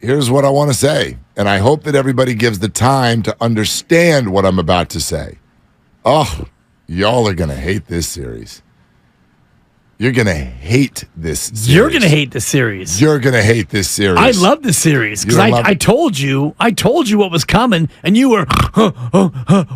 here's what I want to say, and I hope that everybody gives the time to understand what I'm about to say. Oh, y'all are going to hate this series. You're going to hate this series. You're going to hate the series. You're going to hate this series. I love the series because I told you what was coming, and you were,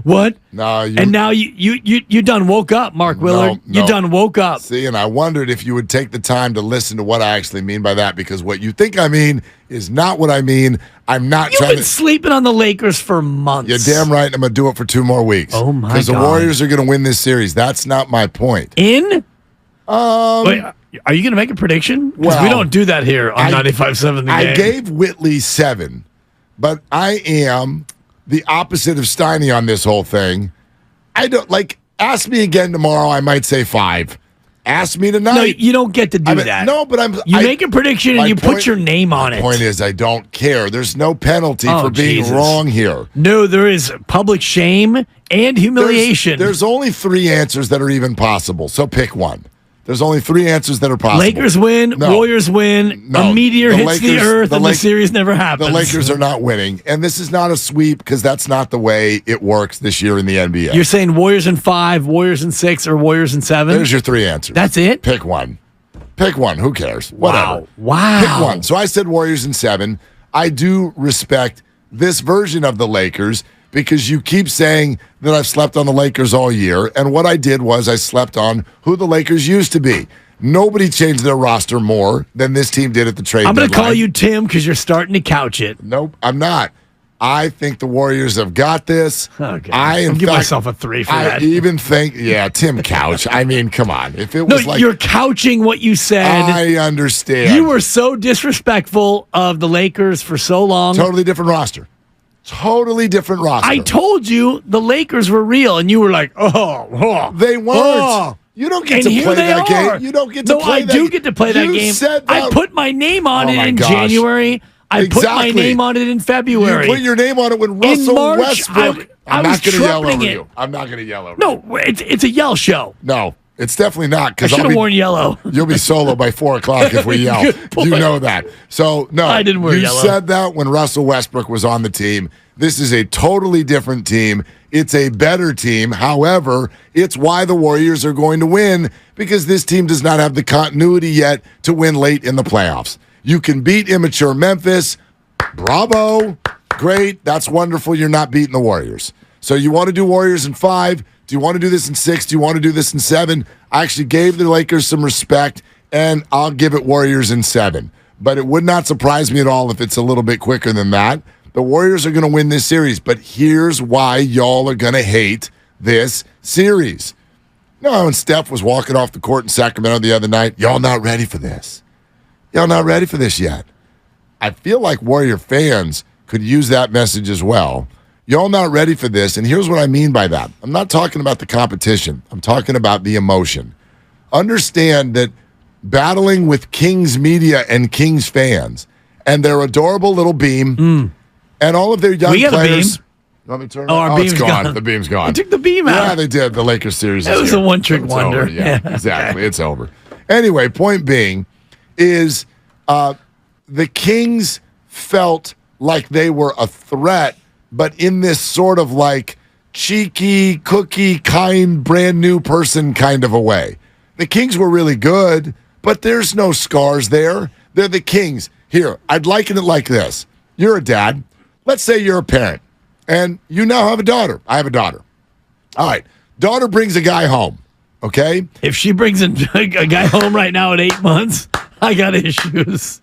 what? No, and now you done woke up, Mark Willard. No. You done woke up. See, and I wondered if you would take the time to listen to what I actually mean by that, because what you think I mean is not what I mean. I'm not You've trying been sleeping on the Lakers for months. You're damn right. I'm going to do it for 2 more weeks. Oh, my God. Because the Warriors are going to win this series. That's not my point. Wait, are you going to make a prediction? Because we don't do that here on 95.7 The Game. I gave Whitley 7, but I am the opposite of Steiny on this whole thing. I don't ask me again tomorrow, I might say 5. Ask me tonight. No, you don't get to do that. No, but you make a prediction and you put your name on it. The point is, I don't care. There's no penalty for being wrong here. No, there is public shame and humiliation. There's only 3 answers that are even possible, so pick one. There's only 3 answers that are possible. Lakers win, Warriors win, a meteor hits the earth, and the series never happens. The Lakers are not winning, and this is not a sweep because that's not the way it works this year in the NBA. You're saying Warriors in 5, Warriors in 6, or Warriors in 7? There's your 3 answers. That's it? Pick one. Pick one. Who cares? Whatever. Wow. Pick one. So I said Warriors in 7. I do respect this version of the Lakers because you keep saying that I've slept on the Lakers all year, and what I did was I slept on who the Lakers used to be. Nobody changed their roster more than this team did at the trade deadline. I'm going to call you Tim because you're starting to couch it. Nope, I'm not. I think the Warriors have got this. Okay. I'll give myself a 3 for that. I even think, Tim Couch. I mean, come on. If it was you're couching what you said. I understand. You were so disrespectful of the Lakers for so long. Totally different roster. Totally different roster. I told you the Lakers were real, and you were like, they weren't. You don't get to play that game. You don't get to play that game. No, I do get to play that game. I put my name on it in January. I put my name on it in February. You put your name on it when Russell Westbrook. I'm not going to yell over you. I'm not going to yell over you. No, it's a yell show. No, it's definitely not. I should have worn yellow. You'll be solo by 4 o'clock if we yell. You know that. So, no. I didn't wear yellow. You said that when Russell Westbrook was on the team. This is a totally different team. It's a better team. However, it's why the Warriors are going to win, because this team does not have the continuity yet to win late in the playoffs. You can beat immature Memphis. Bravo. Great. That's wonderful. You're not beating the Warriors. So you want to do Warriors in 5? Do you want to do this in 6? Do you want to do this in 7? I actually gave the Lakers some respect, and I'll give it Warriors in 7. But it would not surprise me at all if it's a little bit quicker than that. The Warriors are going to win this series, but here's why y'all are going to hate this series. No, when Steph was walking off the court in Sacramento the other night, y'all not ready for this. Y'all not ready for this yet. I feel like Warrior fans could use that message as well. Y'all not ready for this, and here's what I mean by that. I'm not talking about the competition. I'm talking about the emotion. Understand that battling with Kings media and Kings fans and their adorable little beam and all of their young players. Beam. You want me to turn it on? It's gone. The beam's gone. They took the beam out. Yeah, they did. The Lakers series It was here. a one-trick wonder. Over. Yeah, exactly. It's over. Anyway, point being is the Kings felt like they were a threat, but in this sort of like cheeky, cookie, kind, brand new person kind of a way. The Kings were really good, but there's no scars there. They're the Kings. Here, I'd liken it like this. You're a dad. Let's say you're a parent, and you now have a daughter. I have a daughter. All right. Daughter brings a guy home, okay? If she brings a guy home right now at 8 months, I got issues.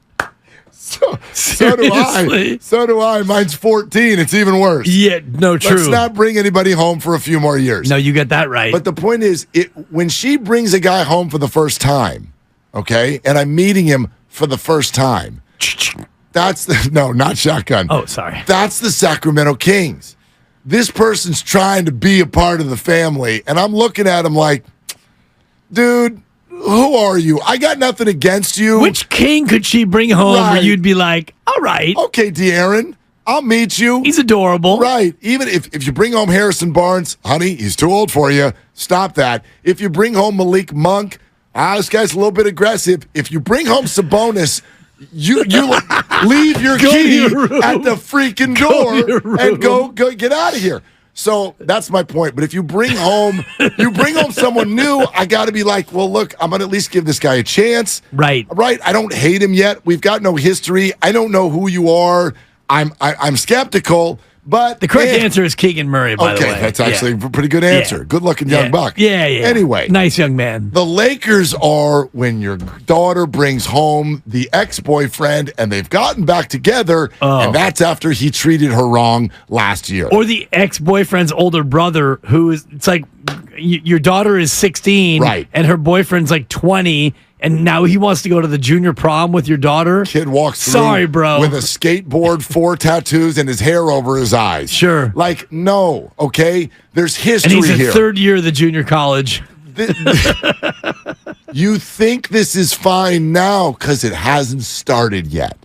So do I. So do I. Mine's 14. It's even worse. Yeah, no, true. Let's not bring anybody home for a few more years. No, you got that right. But the point is, when she brings a guy home for the first time, okay, and I'm meeting him for the first time, no, not shotgun. Oh, sorry. That's the Sacramento Kings. This person's trying to be a part of the family, and I'm looking at him like, dude, who are you? I got nothing against you. Which king could she bring home where you'd be like, all right. Okay, De'Aaron, I'll meet you. He's adorable. Right. Even if you bring home Harrison Barnes, honey, he's too old for you. Stop that. If you bring home Malik Monk, this guy's a little bit aggressive. If you bring home Sabonis, You leave your key at the freaking door and go get out of here. So that's my point. But if you bring home someone new, I got to be like, well, look, I'm going to at least give this guy a chance. Right. I don't hate him yet. We've got no history. I don't know who you are. I'm skeptical. But the correct answer is Keegan Murray, by the way. Okay, that's actually a pretty good answer. Yeah. Good-looking young buck. Yeah. Anyway. Nice young man. The Lakers are when your daughter brings home the ex-boyfriend and they've gotten back together, and that's after he treated her wrong last year. Or the ex-boyfriend's older brother who is, it's like your daughter is 16 and her boyfriend's like 20, and now he wants to go to the junior prom with your daughter. Kid walks through bro. with a skateboard, 4 tattoos, and his hair over his eyes. Sure. Like, no, okay? There's history here. And he's in third year of the junior college. You think this is fine now because it hasn't started yet.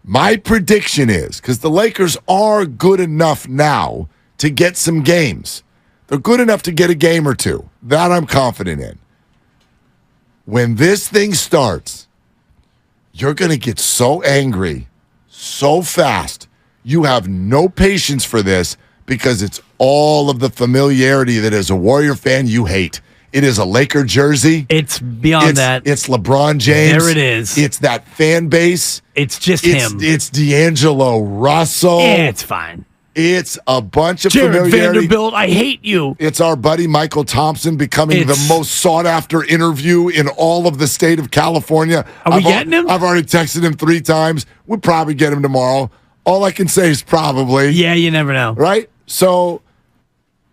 My prediction is, because the Lakers are good enough now to get some games. They're good enough to get a game or two. That I'm confident in. When this thing starts, you're going to get so angry so fast. You have no patience for this because it's all of the familiarity that as a Warrior fan you hate. It is a Laker jersey. It's beyond that. It's LeBron James. There it is. It's that fan base. It's just him. It's D'Angelo Russell. Yeah, it's fine. It's a bunch of Jared familiarity. Vanderbilt, I hate you. It's our buddy Michael Thompson becoming the most sought-after interview in all of the state of California. Are we getting him? I've already texted him 3 times. We'll probably get him tomorrow. All I can say is probably. Yeah, you never know. Right? So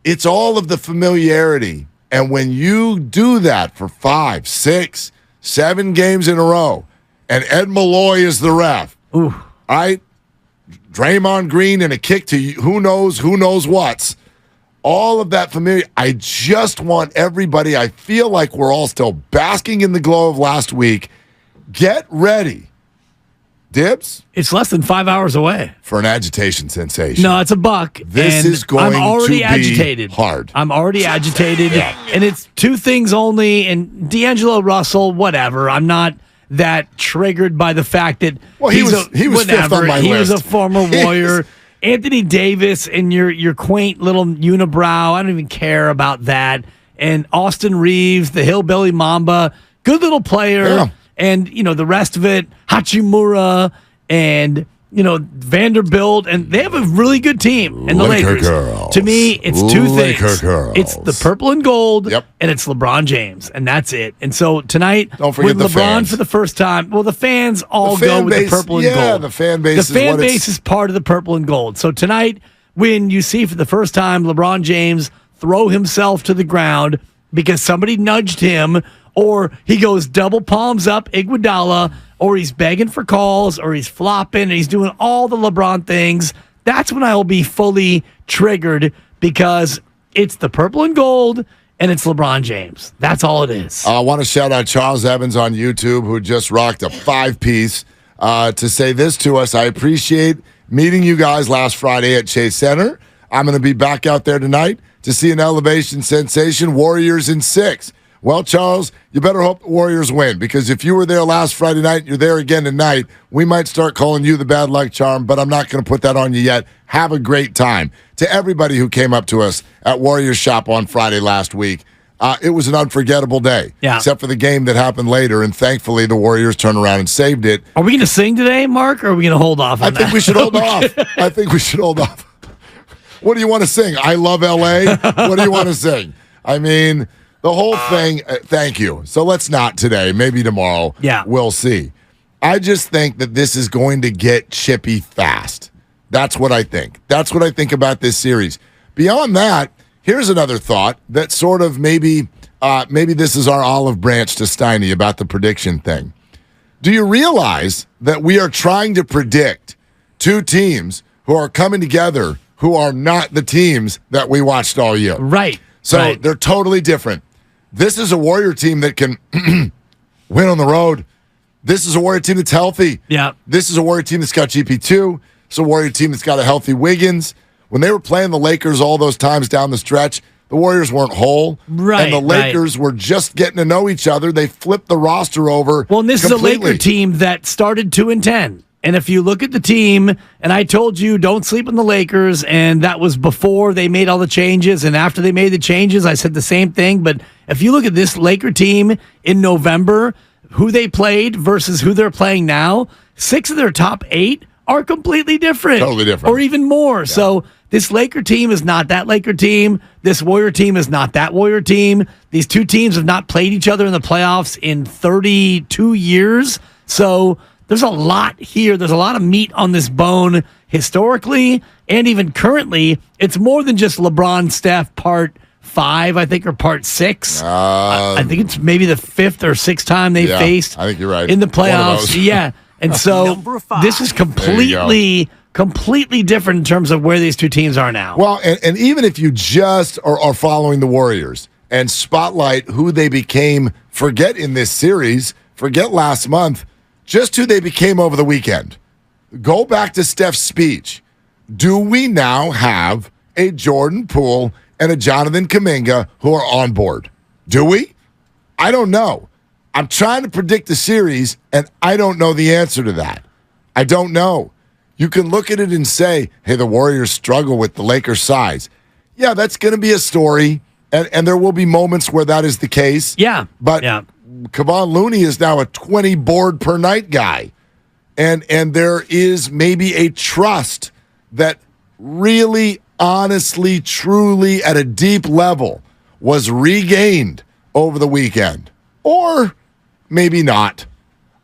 it's all of the familiarity. And when you do that for 5, 6, 7 games in a row, and Ed Malloy is the ref, all right? Draymond Green and a kick to who knows what's. All of that familiar. I just want everybody, I feel like we're all still basking in the glow of last week. Get ready. Dibs? It's less than 5 hours away. For an agitation sensation. No, it's a buck. This is going I'm already to agitated. Be hard. I'm already agitated. And it's 2 things only. And D'Angelo Russell, whatever. I'm not that triggered by the fact that he was 5th on my list. He was a former Warrior. Anthony Davis and your quaint little unibrow, I don't even care about that. And Austin Reeves, the hillbilly Mamba, good little player. Yeah. And, the rest of it, Hachimura and, Vanderbilt. And they have a really good team. And the Lakers. Girls. To me, it's 2 things. Girls. It's the purple and gold, and it's LeBron James. And that's it. And so tonight, don't forget with the LeBron fans. For the first time, well, the fans all go with the purple and gold. Yeah, the fan base is part of the purple and gold. So tonight, when you see for the first time LeBron James throw himself to the ground because somebody nudged him, or he goes double palms up, Iguodala, or he's begging for calls, or he's flopping, and he's doing all the LeBron things, that's when I will be fully triggered because it's the purple and gold and it's LeBron James. That's all it is. I want to shout out Charles Evans on YouTube, who just rocked a 5-piece to say this to us. I appreciate meeting you guys last Friday at Chase Center. I'm going to be back out there tonight to see an elevation sensation, Warriors in 6. Well, Charles, you better hope the Warriors win, because if you were there last Friday night and you're there again tonight, we might start calling you the bad luck charm, but I'm not going to put that on you yet. Have a great time. To everybody who came up to us at Warriors Shop on Friday last week, it was an unforgettable day, except for the game that happened later, and thankfully the Warriors turned around and saved it. Are we going to sing today, Mark, or are we going to hold off on that? I think we should hold off. I think we should hold off. What do you want to sing? I Love L.A.? What do you want to sing? I mean, the whole thing, thank you. So let's not today. Maybe tomorrow. Yeah. We'll see. I just think that this is going to get chippy fast. That's what I think. That's what I think about this series. Beyond that, here's another thought that sort of maybe this is our olive branch to Steiny about the prediction thing. Do you realize that we are trying to predict 2 teams who are coming together who are not the teams that we watched all year? Right. So they're totally different. This is a Warrior team that can win on the road. This is a Warrior team that's healthy. Yeah. This is a Warrior team that's got GP2. It's a Warrior team that's got a healthy Wiggins. When they were playing the Lakers all those times down the stretch, the Warriors weren't whole. Right, And the Lakers were just getting to know each other. They flipped the roster over. Well, and this completely. is a Laker team that started 2-10. And if you look at the team, and I told you don't sleep on the Lakers, and that was before they made all the changes. And after they made the changes, I said the same thing. But if you look at this Laker team in November, who they played versus who they're playing now, 6 of their top 8 are completely different. Totally different. Or even more. Yeah. So this Laker team is not that Laker team. This Warrior team is not that Warrior team. These two teams have not played each other in the playoffs in 32 years. So there's a lot here. There's a lot of meat on this bone historically and even currently. It's more than just LeBron, Steph, part 5, I think, or part 6. I think it's maybe the 5th or 6th time they faced. I think you're right. In the playoffs. Yeah. And so this is completely different in terms of where these two teams are now. Well, and even if you just are following the Warriors and spotlight who they became, forget in this series, forget last month, just who they became over the weekend. Go back to Steph's speech. Do we now have a Jordan Poole and a Jonathan Kuminga who are on board? Do we? I don't know. I'm trying to predict the series, and I don't know the answer to that. I don't know. You can look at it and say, hey, the Warriors struggle with the Lakers' size. Yeah, that's going to be a story, and there will be moments where that is the case. Yeah. But Kevon Looney is now a 20 board per night guy, and there is maybe a trust that really, honestly, truly, at a deep level was regained over the weekend. Or maybe not.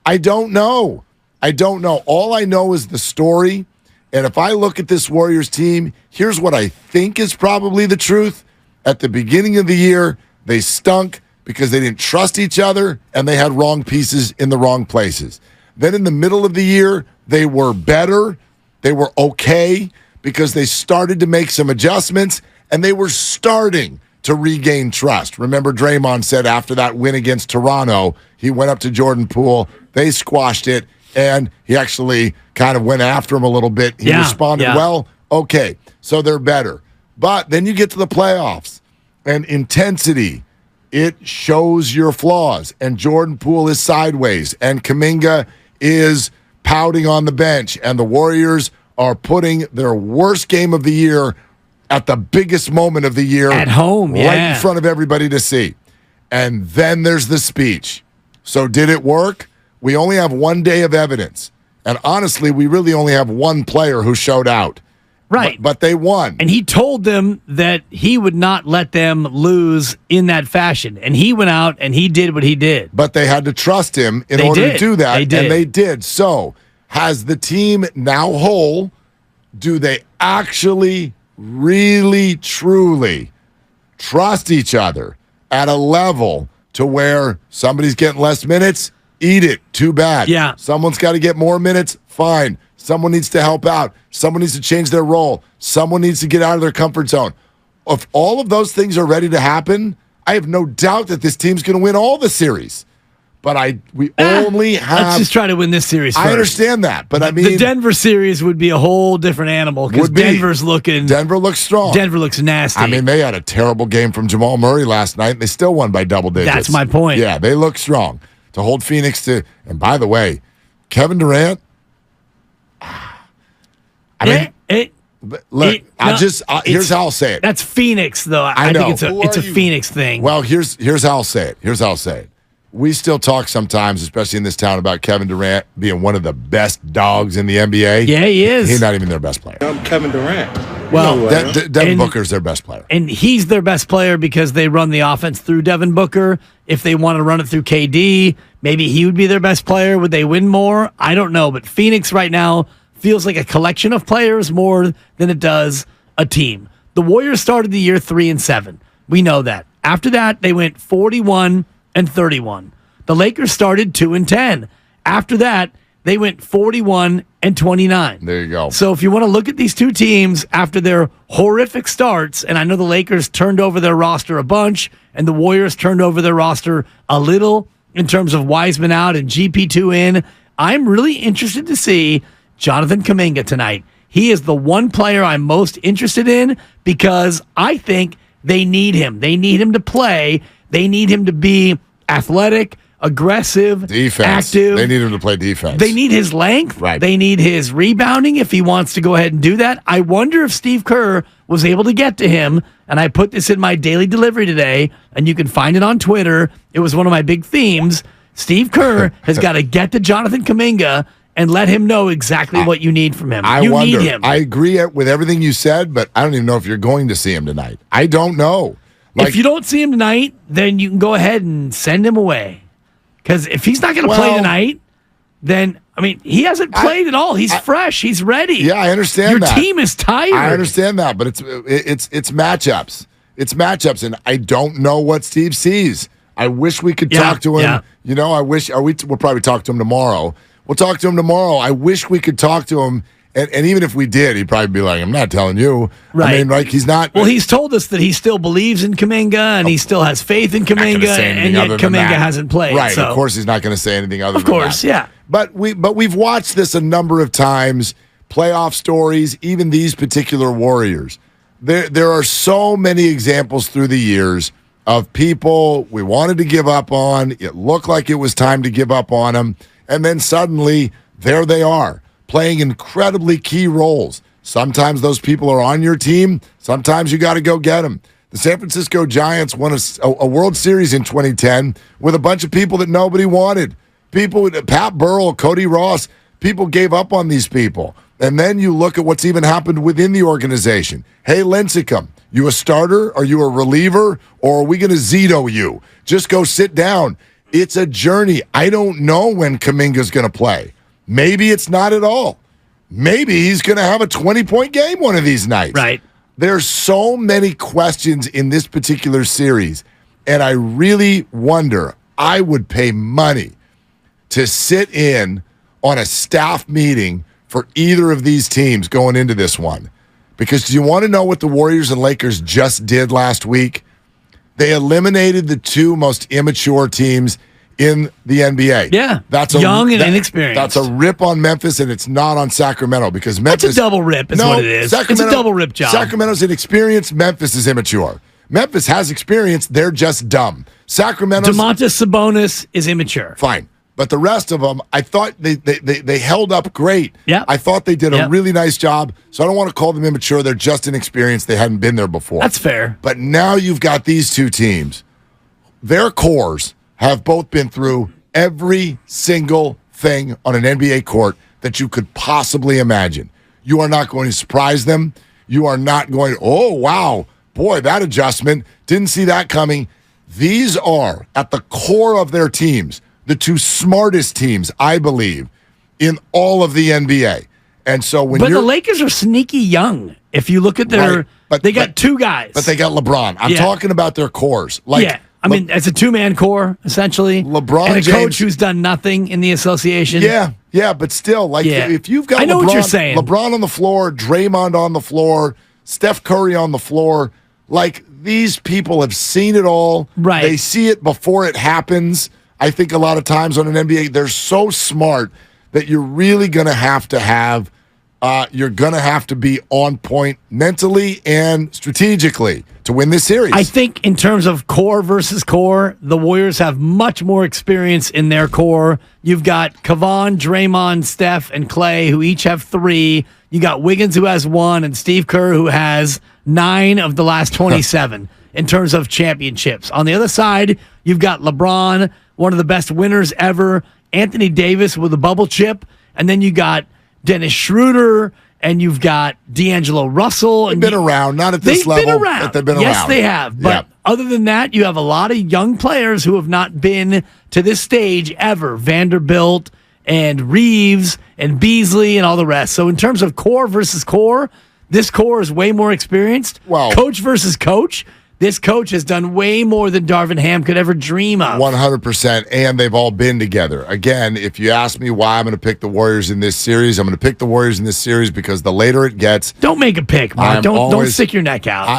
I don't know. All I know is the story. And if I look at this Warriors team, here's what I think is probably the truth. At the beginning of the year, they stunk because they didn't trust each other and they had wrong pieces in the wrong places. Then in the middle of the year, they were better. They were okay because they started to make some adjustments and they were starting to regain trust. Remember, Draymond said after that win against Toronto, he went up to Jordan Poole, they squashed it, and he actually kind of went after him a little bit. He responded well. Okay, so they're better. But then you get to the playoffs, and intensity, it shows your flaws. And Jordan Poole is sideways, and Kuminga is pouting on the bench, and the Warriors are putting their worst game of the year at the biggest moment of the year. At home, right in front of everybody to see. And then there's the speech. So did it work? We only have 1 day of evidence. And honestly, we really only have one player who showed out. Right. But they won. And he told them that he would not let them lose in that fashion. And he went out and he did what he did. But they had to trust him in order to do that. And they did. So has the team now whole? Do they actually really, truly trust each other at a level to where somebody's getting less minutes? Eat it. Too bad. Yeah. Someone's got to get more minutes? Fine. Someone needs to help out. Someone needs to change their role. Someone needs to get out of their comfort zone. If all of those things are ready to happen, I have no doubt that this team's going to win all the series. But we only have... Let's just try to win this series first. I understand that, but I mean... The Denver series would be a whole different animal because Denver looks strong. Denver looks nasty. I mean, they had a terrible game from Jamal Murray last night, and they still won by double digits. That's my point. Yeah, they look strong. To hold Phoenix to... And by the way, Kevin Durant... here's how I'll say it. That's Phoenix, though. I think it's a Phoenix thing. Well, here's how I'll say it. We still talk sometimes, especially in this town, about Kevin Durant being one of the best dogs in the NBA. Yeah, he is. He's not even their best player. I'm Kevin Durant. Well, Devin Booker's their best player. And he's their best player because they run the offense through Devin Booker. If they want to run it through KD, maybe he would be their best player. Would they win more? I don't know. But Phoenix right now feels like a collection of players more than it does a team. The Warriors started the year 3-7. We know that. After that, they went 41-31. The Lakers started 2-10. After that, they went 41-29. There you go. So if you want to look at these two teams after their horrific starts, and I know the Lakers turned over their roster a bunch, and the Warriors turned over their roster a little in terms of Wiseman out and GP2 in, I'm really interested to see Jonathan Kuminga tonight. He is the one player I'm most interested in because I think They need him. They need him to play. They need him to be athletic, aggressive, defense. active. They need him to play defense. They need his length. Right. They need his rebounding if he wants to go ahead and do that. I wonder if Steve Kerr was able to get to him, and I put this in my daily delivery today, and you can find it on Twitter. It was one of my big themes. Steve Kerr has got to get to Jonathan Kuminga and let him know exactly what you need from him. You need him. I agree with everything you said, but I don't even know if you're going to see him tonight. I don't know. If you don't see him tonight, then you can go ahead and send him away. Because if he's not going to play tonight, then, I mean, he hasn't played at all. He's fresh. He's ready. Yeah, I understand that. Your team is tired. I understand that, but it's matchups. It's matchups, and I don't know what Steve sees. I wish we could talk to him. Yeah. You know, we'll probably talk to him tomorrow. We'll talk to him tomorrow. I wish we could talk to him. And even if we did, he'd probably be like, I'm not telling you. Right. I mean, like, he's not. Well, he's told us that he still believes in Kuminga and he still has faith in Kuminga, and yet Kuminga hasn't played. Right. So. Of course, he's not going to say anything other than that. Of course, yeah. But we've watched this a number of times, playoff stories, even these particular Warriors. There are so many examples through the years of people we wanted to give up on. It looked like it was time to give up on them. And then suddenly, there they are, playing incredibly key roles. Sometimes those people are on your team. Sometimes you got to go get them. The San Francisco Giants won a World Series in 2010 with a bunch of people that nobody wanted. People, Pat Burrell, Cody Ross, people gave up on these people. And then you look at what's even happened within the organization. Hey, Lincecum, you a starter? Are you a reliever? Or are we going to Zito you? Just go sit down. It's a journey. I don't know when Kuminga's going to play. Maybe it's not at all. Maybe he's going to have a 20-point game one of these nights. Right. There's so many questions in this particular series, and I really wonder, I would pay money to sit in on a staff meeting for either of these teams going into this one. Because do you want to know what the Warriors and Lakers just did last week? They eliminated the two most immature teams in the NBA. Yeah, that's young and inexperienced. That's a rip on Memphis, and it's not on Sacramento because Memphis. It's a double rip, is what it is. It's a double rip job. Sacramento's inexperienced. Memphis is immature. Memphis has experience. They're just dumb. Sacramento. Domantas Sabonis is immature. Fine. But the rest of them, I thought they held up great. Yeah. I thought they did a really nice job. So I don't want to call them immature. They're just inexperienced. They hadn't been there before. That's fair. But now you've got these two teams. Their cores have both been through every single thing on an NBA court that you could possibly imagine. You are not going to surprise them. You are not going, oh, wow, boy, that adjustment, didn't see that coming. These are, at the core of their teams, the two smartest teams, I believe, in all of the NBA. And so when the Lakers are sneaky young. If you look at their, they got two guys. But they got LeBron. I'm talking about their cores. I mean, it's a two-man core, essentially. LeBron and a James, coach who's done nothing in the association. Yeah, but still, if you've got what you're saying. LeBron on the floor, Draymond on the floor, Steph Curry on the floor, these people have seen it all. Right. They see it before it happens. I think a lot of times on an NBA, they're so smart that you're really going to have you're going to have to be on point mentally and strategically to win this series. I think in terms of core versus core, the Warriors have much more experience in their core. You've got Kevon, Draymond, Steph, and Clay, who each have 3. You got Wiggins, who has 1, and Steve Kerr, who has 9 of the last 27 in terms of championships. On the other side, you've got LeBron, one of the best winners ever, Anthony Davis with a bubble chip, and then you got Dennis Schroeder, and you've got D'Angelo Russell. They've been around, not at this level. They've been around. But they've been yes, around. they have. But other than that, you have a lot of young players who have not been to this stage ever. Vanderbilt and Reeves and Beasley and all the rest. So in terms of core versus core, this core is way more experienced. Well, coach versus coach, this coach has done way more than Darvin Ham could ever dream of. 100%, and they've all been together. Again, if you ask me why I'm going to pick the Warriors in this series, I'm going to pick the Warriors in this series because the later it gets... Don't make a pick, Mark. Don't stick your neck out.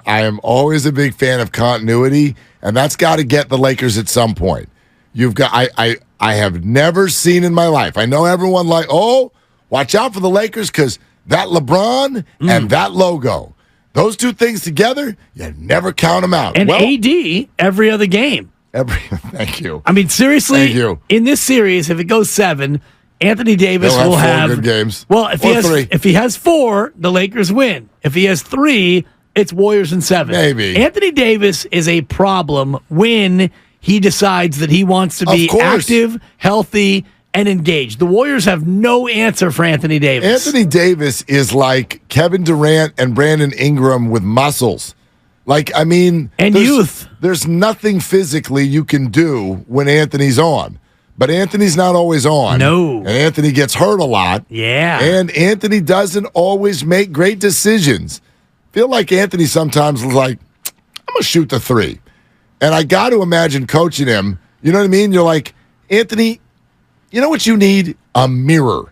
I am always a big fan of continuity, and that's got to get the Lakers at some point. You've got... I have never seen in my life. I know everyone watch out for the Lakers because that LeBron and that logo. Those two things together, you never count them out. And AD every other game. Thank you. I mean, seriously, Thank you. In this series, if it goes 7, Anthony Davis He'll will have have 4 good games. Well, Or if he has 4, the Lakers win. If he has 3, it's Warriors in 7. Maybe. Anthony Davis is a problem when he decides that he wants to be Of course. active, healthy, and engaged. The Warriors have no answer for Anthony Davis. Anthony Davis is like Kevin Durant and Brandon Ingram with muscles. Like, I mean, And youth. There's nothing physically you can do when Anthony's on. But Anthony's not always on. No. And Anthony gets hurt a lot. Yeah. And Anthony doesn't always make great decisions. Feel like Anthony sometimes is like, I'm going to shoot the 3. And I got to imagine coaching him. You know what I mean? You're like, Anthony, you know what you need? A mirror.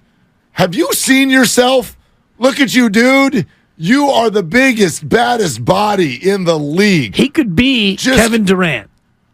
Have you seen yourself? Look at you, dude. You are the biggest, baddest body in the league. He could be Kevin Durant.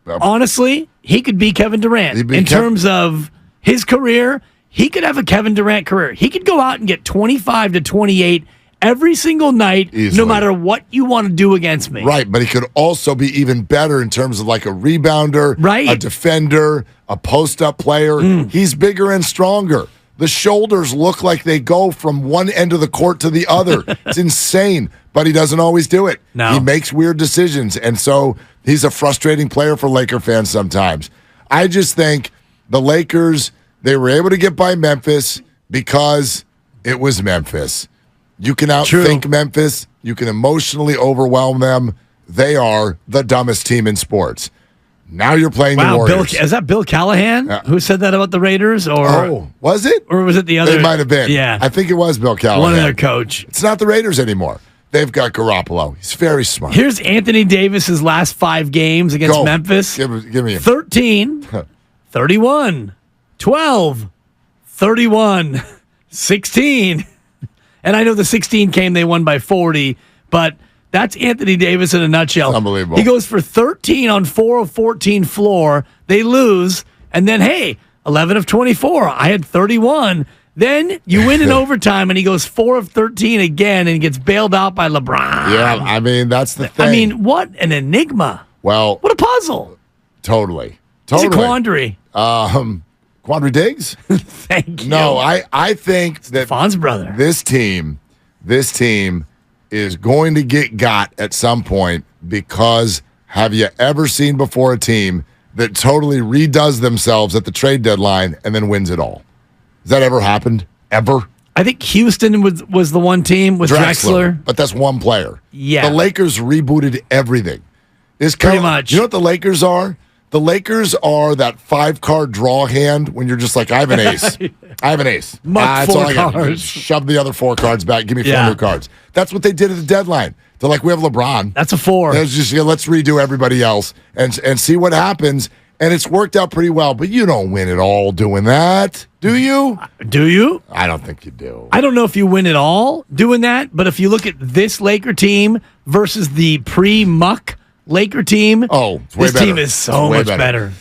Honestly, he could be Kevin Durant. In terms of his career, he could have a Kevin Durant career. He could go out and get 25 to 28 every single night, Easily. no matter what you want to do against me. Right, but he could also be even better in terms of like a rebounder, right. a defender, a post-up player. He's bigger and stronger. The shoulders look like they go from one end of the court to the other. It's insane, but he doesn't always do it. No. He makes weird decisions, and so he's a frustrating player for Laker fans sometimes. I just think the Lakers, they were able to get by Memphis because it was Memphis. You can outthink Memphis. You can emotionally overwhelm them. They are the dumbest team in sports. Now you're playing the Warriors. Is that Bill Callahan who said that about the Raiders? Was it? Or was it the other? It might have been. Yeah. I think it was Bill Callahan. One of their coach. It's not the Raiders anymore. They've got Garoppolo. He's very smart. Here's Anthony Davis's last 5 games against Memphis. Give me him. 13, 31, 12, 31, 16. And I know the 16 came, they won by 40, but that's Anthony Davis in a nutshell. Unbelievable. He goes for 13 on 4 of 14 floor. They lose, and then, hey, 11 of 24. I had 31. Then you win in overtime, and he goes 4 of 13 again and gets bailed out by LeBron. Yeah, I mean, that's the thing. I mean, what an enigma. Well, What a puzzle. totally. It's a quandary. Quandary Diggs? Thank you. No, I think that Fawn's brother. this team is going to get got at some point because have you ever seen before a team that totally redoes themselves at the trade deadline and then wins it all? Has that ever happened? Ever? I think Houston was the one team with Drexler. But that's one player. Yeah. The Lakers rebooted everything. Pretty much. You know what the Lakers are? The Lakers are that 5-card draw hand when you're just like, I have an ace. I have an ace. Muck 4 cards. Shove the other 4 cards back. Give me 4 Yeah. new cards. That's what they did at the deadline. They're like, we have LeBron. That's a 4. Let's just let's redo everybody else and see what happens. And it's worked out pretty well. But you don't win it all doing that, do you? Do you? I don't think you do. I don't know if you win it all doing that, but if you look at this Laker team versus the pre-Muck Laker team, Oh, it's way this better. team is so It's way much better.